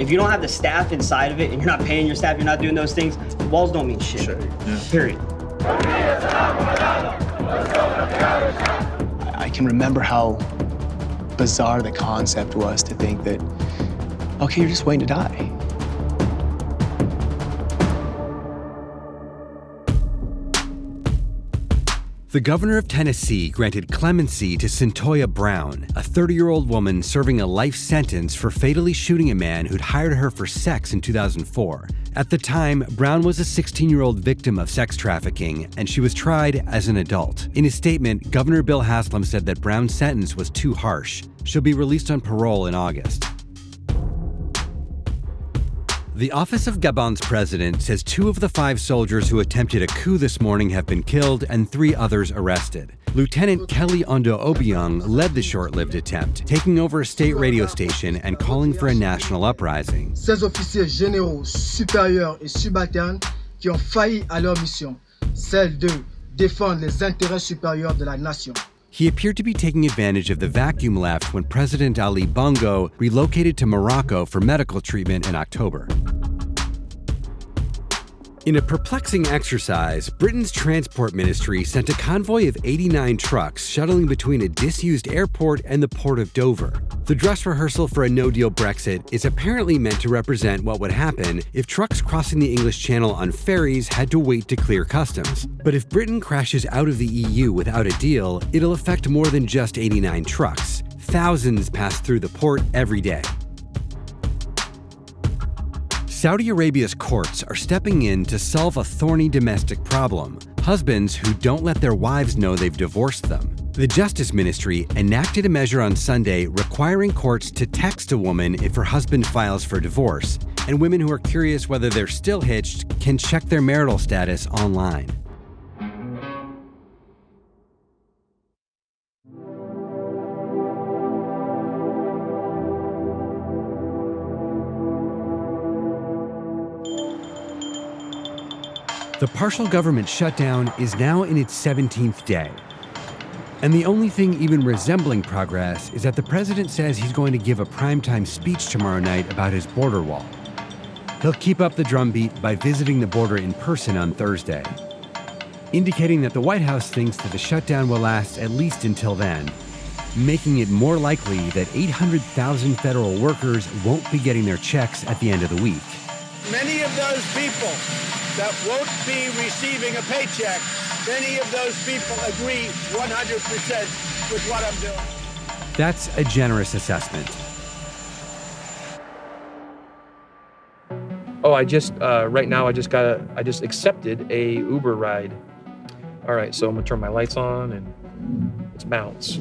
If you don't have the staff inside of it and you're not paying your staff, you're not doing those things, the walls don't mean shit. Sure. Yeah. Period. I can remember how bizarre the concept was to think that, okay, you're just waiting to die. The governor of Tennessee granted clemency to Cyntoia Brown, a 30-year-old woman serving a life sentence for fatally shooting a man who'd hired her for sex in 2004. At the time, Brown was a 16-year-old victim of sex trafficking, and she was tried as an adult. In his statement, Governor Bill Haslam said that Brown's sentence was too harsh. She'll be released on parole in August. The office of Gabon's president says 2 of the 5 soldiers who attempted a coup this morning have been killed and 3 others arrested. Lieutenant Kelly Ondo Obiang led the short-lived attempt, taking over a state radio station and calling for a national uprising. Ces officiers généraux supérieurs et subalternes qui ont failli à leur mission, celle de défendre les intérêts supérieurs de la nation. He appeared to be taking advantage of the vacuum left when President Ali Bongo relocated to Morocco for medical treatment in October. In a perplexing exercise, Britain's transport ministry sent a convoy of 89 trucks shuttling between a disused airport and the port of Dover. The dress rehearsal for a no-deal Brexit is apparently meant to represent what would happen if trucks crossing the English Channel on ferries had to wait to clear customs. But if Britain crashes out of the EU without a deal, it'll affect more than just 89 trucks. Thousands pass through the port every day. Saudi Arabia's courts are stepping in to solve a thorny domestic problem: husbands who don't let their wives know they've divorced them. The Justice Ministry enacted a measure on Sunday requiring courts to text a woman if her husband files for divorce, and women who are curious whether they're still hitched can check their marital status online. The partial government shutdown is now in its 17th day. And the only thing even resembling progress is that the president says he's going to give a primetime speech tomorrow night about his border wall. He'll keep up the drumbeat by visiting the border in person on Thursday, indicating that the White House thinks that the shutdown will last at least until then, making it more likely that 800,000 federal workers won't be getting their checks at the end of the week. Many of those people that won't be receiving a paycheck, many of those people agree 100% with what I'm doing. That's a generous assessment. Oh, right now I just accepted a Uber ride. All right, so I'm gonna turn my lights on and let's bounce.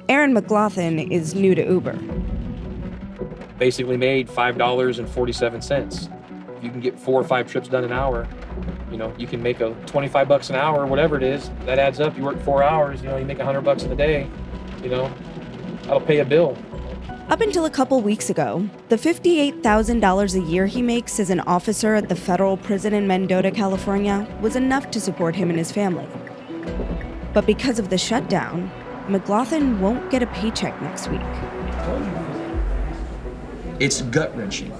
Aaron McLaughlin is new to Uber. Basically made $5.47. If you can get 4 or 5 trips done an hour, you can make $25 an hour, whatever it is. That adds up. You work 4 hours, you make $100 in a day. That'll pay a bill. Up until a couple weeks ago, the $58,000 a year he makes as an officer at the federal prison in Mendota, California, was enough to support him and his family. But because of the shutdown, McLaughlin won't get a paycheck next week. It's gut-wrenching.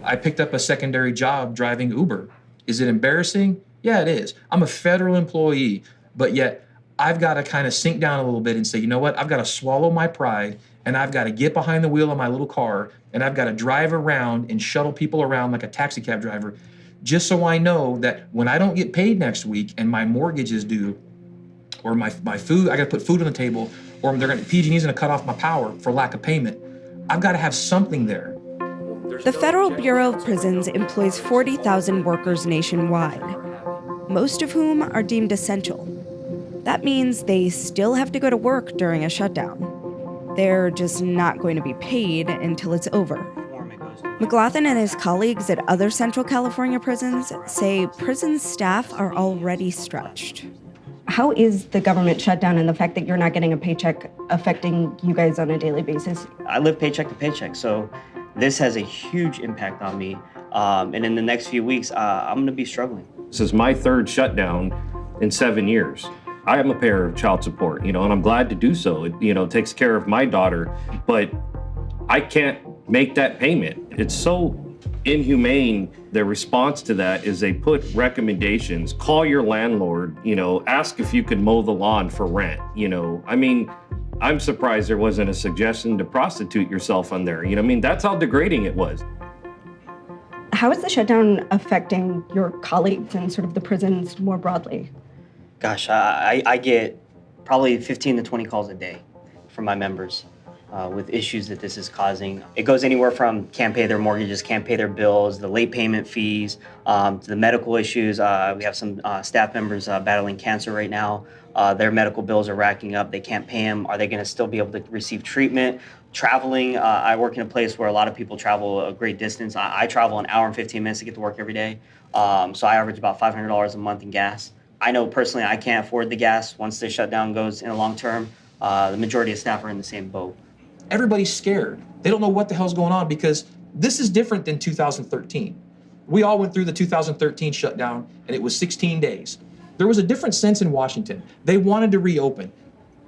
I picked up a secondary job driving Uber. Is it embarrassing? Yeah, it is. I'm a federal employee, but yet I've got to kind of sink down a little bit and say, you know what? I've got to swallow my pride, and I've got to get behind the wheel of my little car, and I've got to drive around and shuttle people around like a taxi cab driver, just so I know that when I don't get paid next week and my mortgage is due, or my food, I got to put food on the table, or PG&E's going to cut off my power for lack of payment. I've got to have something there. The Federal Bureau of Prisons employs 40,000 workers nationwide, most of whom are deemed essential. That means they still have to go to work during a shutdown. They're just not going to be paid until it's over. McLaughlin and his colleagues at other Central California prisons say prison staff are already stretched. How is the government shutdown and the fact that you're not getting a paycheck affecting you guys on a daily basis? I live paycheck to paycheck, so this has a huge impact on me. And in the next few weeks, I'm gonna be struggling. This is my 3rd shutdown in 7 years. I am a payer of child support, and I'm glad to do so. It takes care of my daughter, but I can't make that payment. It's so inhumane. Their response to that is they put recommendations, call your landlord, ask if you could mow the lawn for rent, I mean, I'm surprised there wasn't a suggestion to prostitute yourself on there. That's how degrading it was. How is the shutdown affecting your colleagues and sort of the prisons more broadly? Gosh, I get probably 15 to 20 calls a day from my members with issues that this is causing. It goes anywhere from can't pay their mortgages, can't pay their bills, the late payment fees, to the medical issues. We have some staff members battling cancer right now. Their medical bills are racking up. They can't pay them. Are they going to still be able to receive treatment? Traveling, I work in a place where a lot of people travel a great distance. I travel an hour and 15 minutes to get to work every day. So I average about $500 a month in gas. I know personally I can't afford the gas once the shutdown goes in a long term. The majority of staff are in the same boat. Everybody's scared. They don't know what the hell's going on because this is different than 2013. We all went through the 2013 shutdown and it was 16 days. There was a different sense in Washington. They wanted to reopen.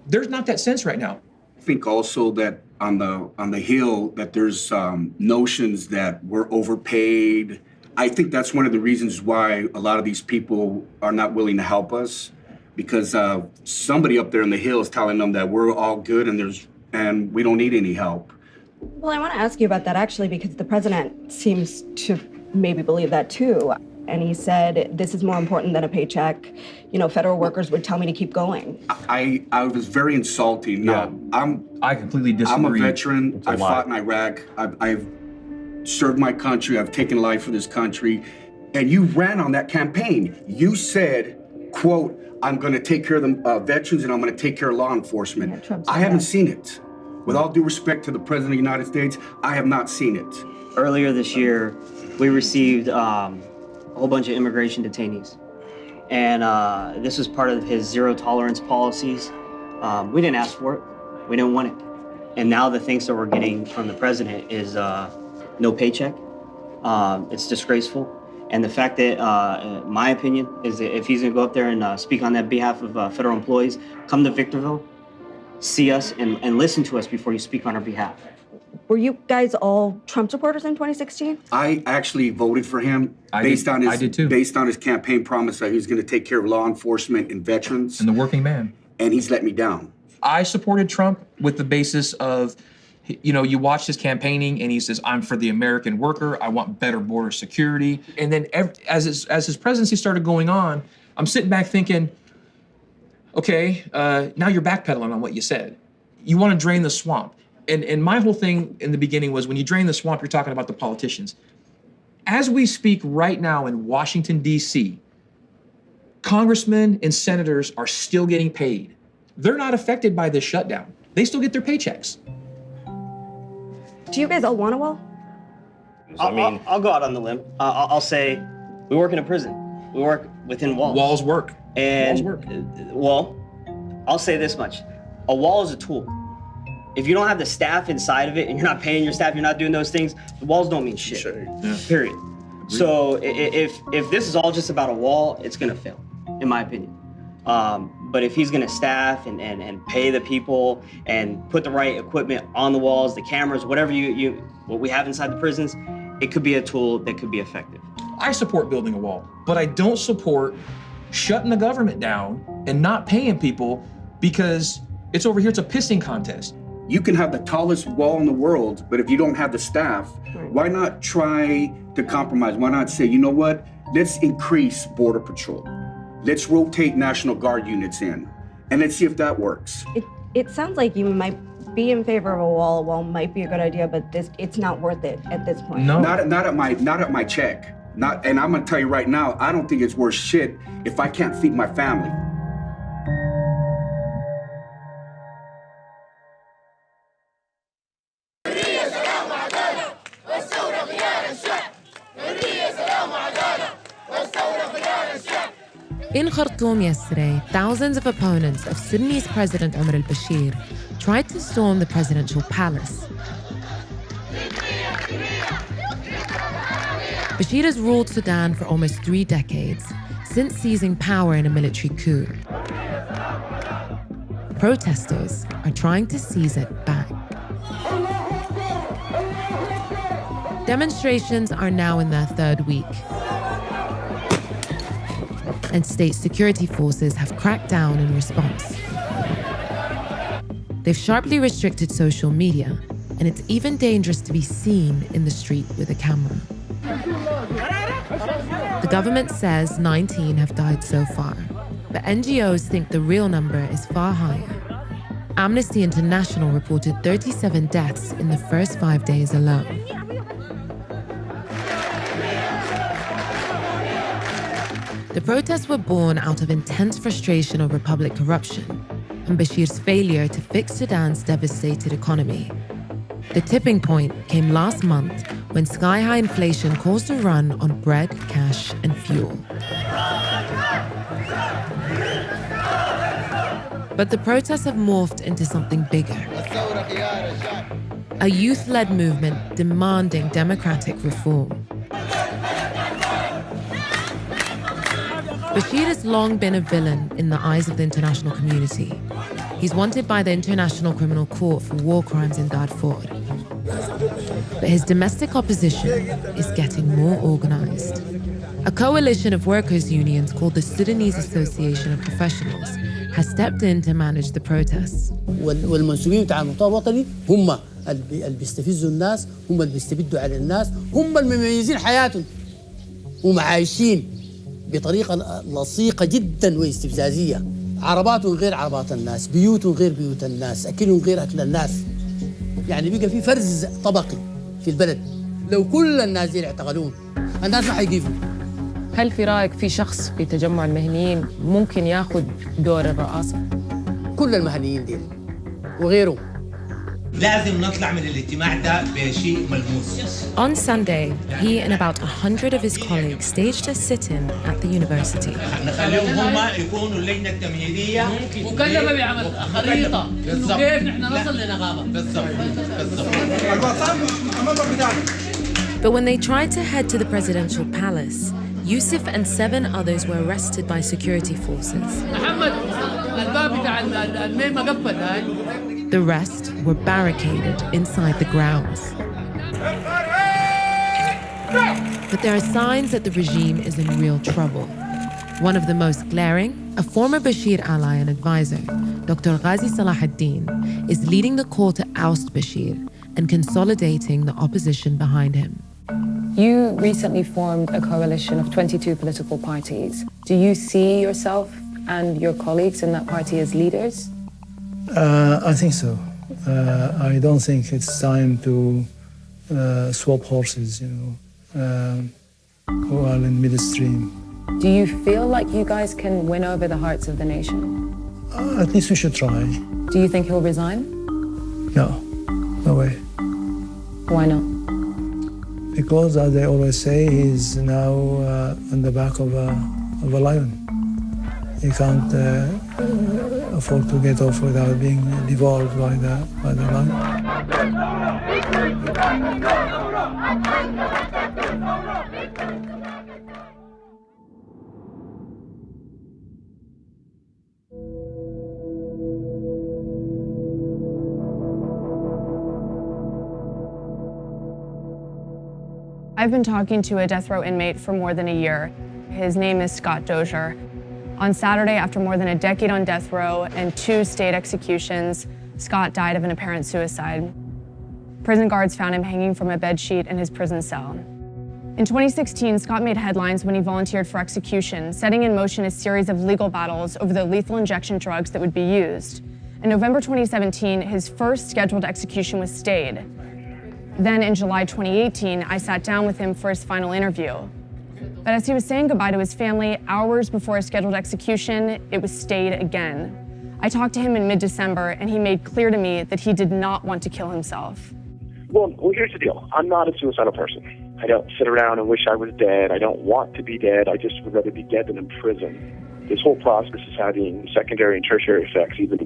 There's not that sense right now. I think also that on the Hill that there's notions that we're overpaid. I think that's one of the reasons why a lot of these people are not willing to help us, because somebody up there in the Hill is telling them that we're all good and we don't need any help. Well, I want to ask you about that actually, because the president seems to maybe believe that too. And he said, this is more important than a paycheck. Federal workers would tell me to keep going. I was very insulting. Yeah. No, I completely disagree. I'm a veteran. I fought in Iraq. I've served my country. I've taken life for this country. And you ran on that campaign. You said, quote, I'm going to take care of the veterans and I'm going to take care of law enforcement. Yeah, I haven't seen it. With all due respect to the President of the United States, I have not seen it. Earlier this year, we received a whole bunch of immigration detainees. And this was part of his zero tolerance policies. We didn't ask for it. We didn't want it. And now the things that we're getting from the president is no paycheck. It's disgraceful. And the fact that, my opinion, is that if he's gonna go up there and speak on that behalf of federal employees, come to Victorville, see us and listen to us before you speak on our behalf. Were you guys all Trump supporters in 2016? I actually voted for him I based on his campaign promise that he was going to take care of law enforcement and veterans. And the working man. And he's let me down. I supported Trump with the basis of, you watch his campaigning and he says, I'm for the American worker. I want better border security. And then as his presidency started going on, I'm sitting back thinking, okay, now you're backpedaling on what you said. You want to drain the swamp. And my whole thing in the beginning was when you drain the swamp, you're talking about the politicians. As we speak right now in Washington, D.C., congressmen and senators are still getting paid. They're not affected by this shutdown. They still get their paychecks. Do you guys all want a wall? I'll go out on the limb. I'll say we work in a prison. We work within walls. Walls work. And, walls work. Well, I'll say this much. A wall is a tool. If you don't have the staff inside of it and you're not paying your staff, you're not doing those things, the walls don't mean shit, period. So if this is all just about a wall, it's gonna fail, in my opinion. But if he's gonna staff and pay the people and put the right equipment on the walls, the cameras, whatever what we have inside the prisons, it could be a tool that could be effective. I support building a wall, but I don't support shutting the government down and not paying people because it's over here, it's a pissing contest. You can have the tallest wall in the world, but if you don't have the staff, why not try to compromise? Why not say, you know what? Let's increase Border Patrol. Let's rotate National Guard units in, and let's see if that works. It sounds like you might be in favor of a wall. A wall might be a good idea, but it's not worth it at this point. No. Not at my check. And I'm gonna tell you right now, I don't think it's worth shit if I can't feed my family. In Khartoum yesterday, thousands of opponents of Sudanese President Omar al-Bashir tried to storm the presidential palace. Bashir has ruled Sudan for almost 3 decades, since seizing power in a military coup. Protesters are trying to seize it back. Demonstrations are now in their third week, and state security forces have cracked down in response. They've sharply restricted social media, and it's even dangerous to be seen in the street with a camera. The government says 19 have died so far, but NGOs think the real number is far higher. Amnesty International reported 37 deaths in the first 5 days alone. The protests were born out of intense frustration over public corruption and Bashir's failure to fix Sudan's devastated economy. The tipping point came last month when sky-high inflation caused a run on bread, cash, and fuel. But the protests have morphed into something bigger. A youth-led movement demanding democratic reform. Bashir has long been a villain in the eyes of the international community. He's wanted by the International Criminal Court for war crimes in Darfur. But his domestic opposition is getting more organized. A coalition of workers' unions called the Sudanese Association of Professionals has stepped in to manage the protests. والمنسوبين بتاع المؤتمر الوطني هم اللي بيستفزوا الناس، هم اللي بيستبدوا على الناس، هم المميزين حياتهم ومعايشين بطريقة لصيقة جدا واستفزازية. عرباتهم غير عربات الناس، بيوتهم غير بيوت الناس، أكلهم غير أكل الناس. يعني بقى في فرز طبقي في البلد. لو كل الناس دي اعتقلون الناس ما حيقيفوا. هل في رأيك في شخص في تجمع المهنيين ممكن ياخذ دور الرئاسة؟ كل المهنيين دي وغيرهم. لازم نطلع من الاجتماع ده بشيء ملموس. On Sunday, he and about 100 of his colleagues staged a sit-in at the university. نخليهم هم يكونوا اللجنة التمهيدية مكلفة بعمل خريطة كيف نحن نصل لنقابة. بالضبط. But when they tried to head to the presidential palace, Yusuf and 7 others were arrested by security forces. The rest were barricaded inside the grounds. But there are signs that the regime is in real trouble. One of the most glaring, a former Bashir ally and advisor, Dr. Ghazi Salahuddin, is leading the call to oust Bashir and consolidating the opposition behind him. You recently formed a coalition of 22 political parties. Do you see yourself and your colleagues in that party as leaders? I think so. I don't think it's time to swap horses, who are in midstream. Do you feel like you guys can win over the hearts of the nation? At least we should try. Do you think he'll resign? No, no way. Why not? Because, as I always say, he's now on the back of a lion. He can't afford to get off without being devoured by the lion. I've been talking to a death row inmate for more than a year. His name is Scott Dozier. On Saturday, after more than a decade on death row and 2 state executions, Scott died of an apparent suicide. Prison guards found him hanging from a bedsheet in his prison cell. In 2016, Scott made headlines when he volunteered for execution, setting in motion a series of legal battles over the lethal injection drugs that would be used. In November 2017, his first scheduled execution was stayed. Then in July 2018, I sat down with him for his final interview. But as he was saying goodbye to his family, hours before his scheduled execution, it was stayed again. I talked to him in mid-December, and he made clear to me that he did not want to kill himself. Well, here's the deal. I'm not a suicidal person. I don't sit around and wish I was dead. I don't want to be dead. I just would rather be dead than in prison. This whole process is having secondary and tertiary effects, even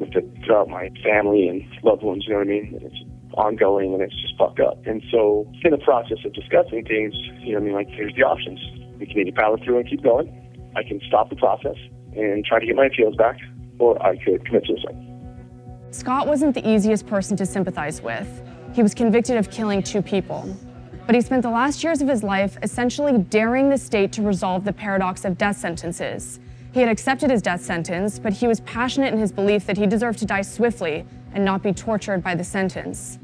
throughout my family and loved ones, you know what I mean? It's ongoing, and it's just fucked up. And so in the process of discussing things, here's the options. We can either power through and keep going. I can stop the process and try to get my appeals back, or I could commit suicide. Scott wasn't the easiest person to sympathize with. He was convicted of killing 2 people. But he spent the last years of his life essentially daring the state to resolve the paradox of death sentences. He had accepted his death sentence, but he was passionate in his belief that he deserved to die swiftly and not be tortured by the sentence.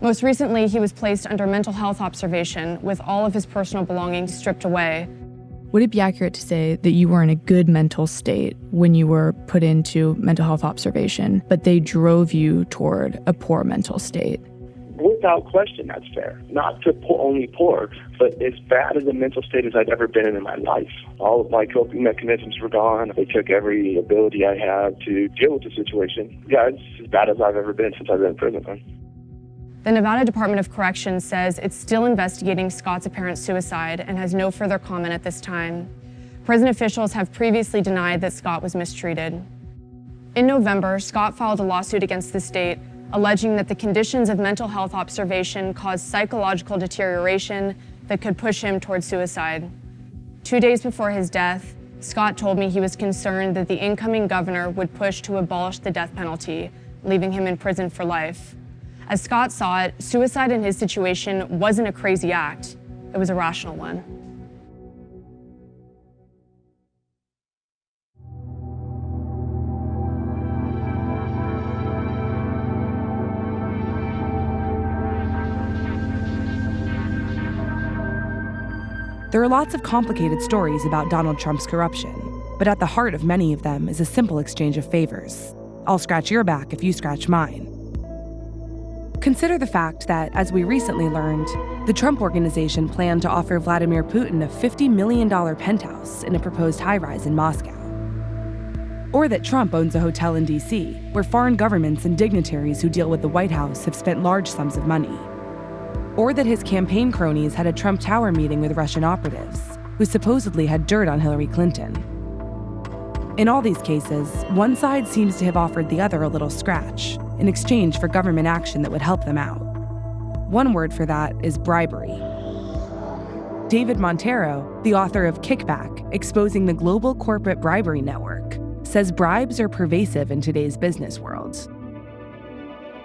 Most recently, he was placed under mental health observation with all of his personal belongings stripped away. Would it be accurate to say that you were in a good mental state when you were put into mental health observation, but they drove you toward a poor mental state? Without question, that's fair. Not to only poor, but as bad as a mental state as I'd ever been in my life. All of my coping mechanisms were gone. They took every ability I had to deal with the situation. Yeah, it's as bad as I've ever been since I've been in prison. The Nevada Department of Corrections says it's still investigating Scott's apparent suicide and has no further comment at this time. Prison officials have previously denied that Scott was mistreated. In November, Scott filed a lawsuit against the state, alleging that the conditions of mental health observation caused psychological deterioration that could push him toward suicide. 2 days before his death, Scott told me he was concerned that the incoming governor would push to abolish the death penalty, leaving him in prison for life. As Scott saw it, suicide in his situation wasn't a crazy act, it was a rational one. There are lots of complicated stories about Donald Trump's corruption, but at the heart of many of them is a simple exchange of favors. I'll scratch your back if you scratch mine. Consider the fact that, as we recently learned, the Trump Organization planned to offer Vladimir Putin a $50 million penthouse in a proposed high-rise in Moscow. Or that Trump owns a hotel in D.C., where foreign governments and dignitaries who deal with the White House have spent large sums of money. Or that his campaign cronies had a Trump Tower meeting with Russian operatives, who supposedly had dirt on Hillary Clinton. In all these cases, one side seems to have offered the other a little scratch, in exchange for government action that would help them out. One word for that is bribery. David Montero, the author of Kickback, Exposing the Global Corporate Bribery Network, says bribes are pervasive in today's business world.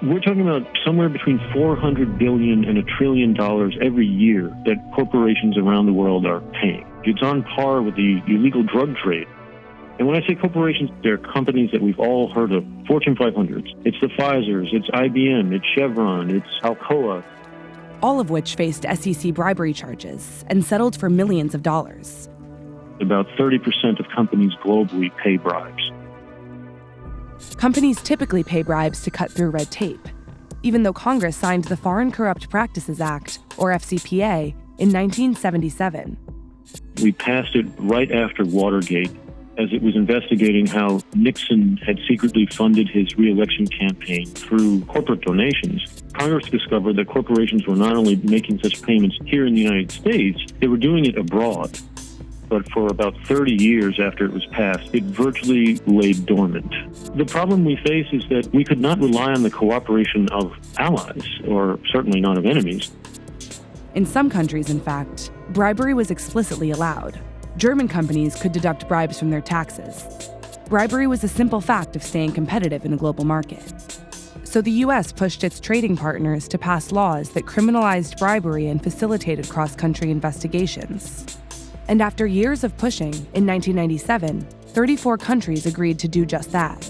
We're talking about somewhere between $400 billion and $1 trillion every year that corporations around the world are paying. It's on par with the illegal drug trade. And when I say corporations, they're companies that we've all heard of, Fortune 500s. It's the Pfizers, it's IBM, it's Chevron, it's Alcoa. All of which faced SEC bribery charges and settled for millions of dollars. About 30% of companies globally pay bribes. Companies typically pay bribes to cut through red tape, even though Congress signed the Foreign Corrupt Practices Act, or FCPA, in 1977. We passed it right after Watergate, as it was investigating how Nixon had secretly funded his re-election campaign through corporate donations. Congress discovered that corporations were not only making such payments here in the United States, they were doing it abroad. But for about 30 years after it was passed, it virtually lay dormant. The problem we face is that we could not rely on the cooperation of allies, or certainly not of enemies. In some countries, in fact, bribery was explicitly allowed. German companies could deduct bribes from their taxes. Bribery was a simple fact of staying competitive in a global market. So the US pushed its trading partners to pass laws that criminalized bribery and facilitated cross-country investigations. And after years of pushing, in 1997, 34 countries agreed to do just that.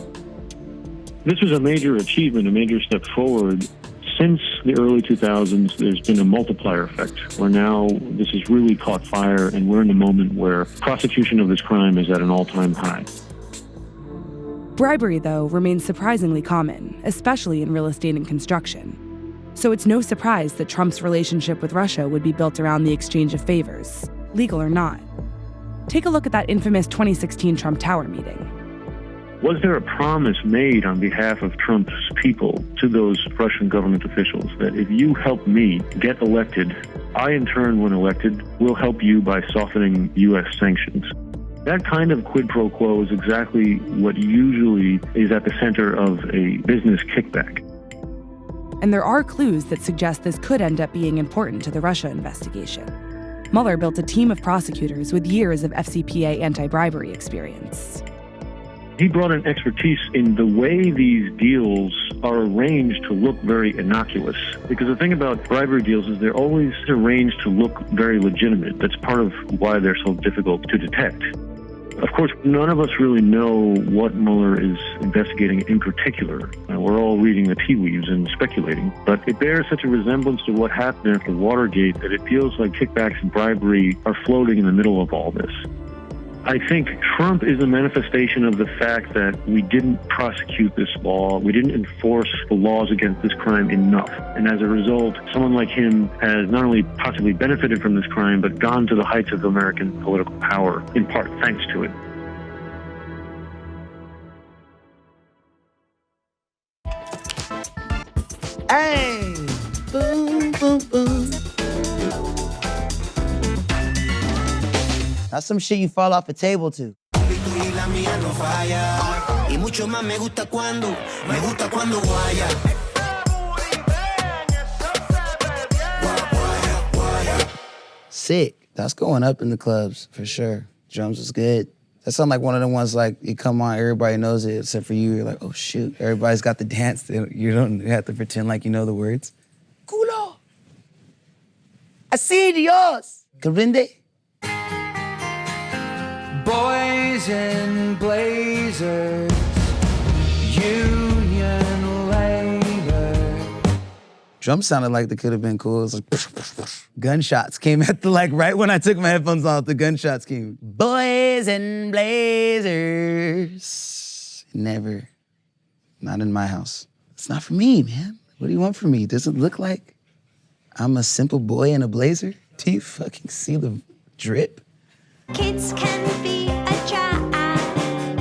This was a major achievement, a major step forward. Since the early 2000s, there's been a multiplier effect, where now this has really caught fire, and we're in a moment where prosecution of this crime is at an all-time high. Bribery, though, remains surprisingly common, especially in real estate and construction. So it's no surprise that Trump's relationship with Russia would be built around the exchange of favors, legal or not. Take a look at that infamous 2016 Trump Tower meeting. Was there a promise made on behalf of Trump's people to those Russian government officials that if you help me get elected, I in turn, when elected, will help you by softening U.S. sanctions? That kind of quid pro quo is exactly what usually is at the center of a business kickback. And there are clues that suggest this could end up being important to the Russia investigation. Mueller built a team of prosecutors with years of FCPA anti-bribery experience. He brought in expertise in the way these deals are arranged to look very innocuous. Because the thing about bribery deals is they're always arranged to look very legitimate. That's part of why they're so difficult to detect. Of course, none of us really know what Mueller is investigating in particular. We're all reading the tea leaves and speculating. But it bears such a resemblance to what happened after Watergate that it feels like kickbacks and bribery are floating in the middle of all this. I think Trump is a manifestation of the fact that we didn't prosecute this law, we didn't enforce the laws against this crime enough. And as a result, someone like him has not only possibly benefited from this crime, but gone to the heights of American political power, in part thanks to it. Hey! Boom, boom, boom. That's some shit you fall off a table to. Sick. That's going up in the clubs, for sure. Drums was good. That sounds like one of the ones like, you come on, everybody knows it, except for you. You're like, oh shoot, everybody's got the dance. You don't have to pretend like you know the words. Culo. Así, Dios. Comprende? Boys in blazers, union labor. Drum sounded like they could have been cool. It was like gunshots came at the, like right when I took my headphones off, the gunshots came. Boys in blazers. Never. Not in my house. It's not for me, man. What do you want from me? Does it look like I'm a simple boy in a blazer? Do you fucking see the drip? Kids can be a drag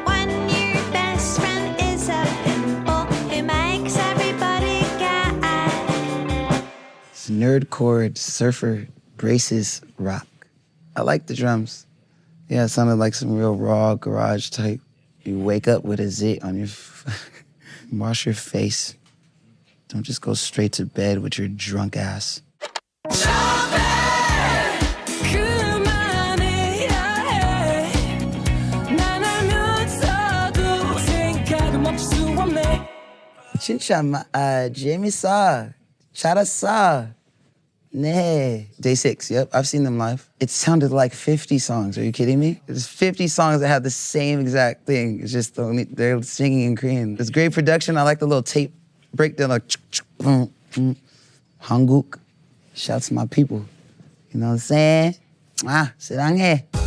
when your best friend is a pimple who makes everybody gag. It's nerdcore, surfer, braces, rock. I like the drums. Yeah, it sounded like some real raw garage type. You wake up with a zit on your... Wash your face. Don't just go straight to bed with your drunk ass. Chincha, 재밌어, 잘했어. Nee. Day 6, yep, I've seen them live. It sounded like 50 songs, are you kidding me? There's 50 songs that have the same exact thing. It's just they're singing in Korean. It's great production. I like the little tape breakdown, like Hanguk. Shouts to my people. You know what I'm saying? 사랑해.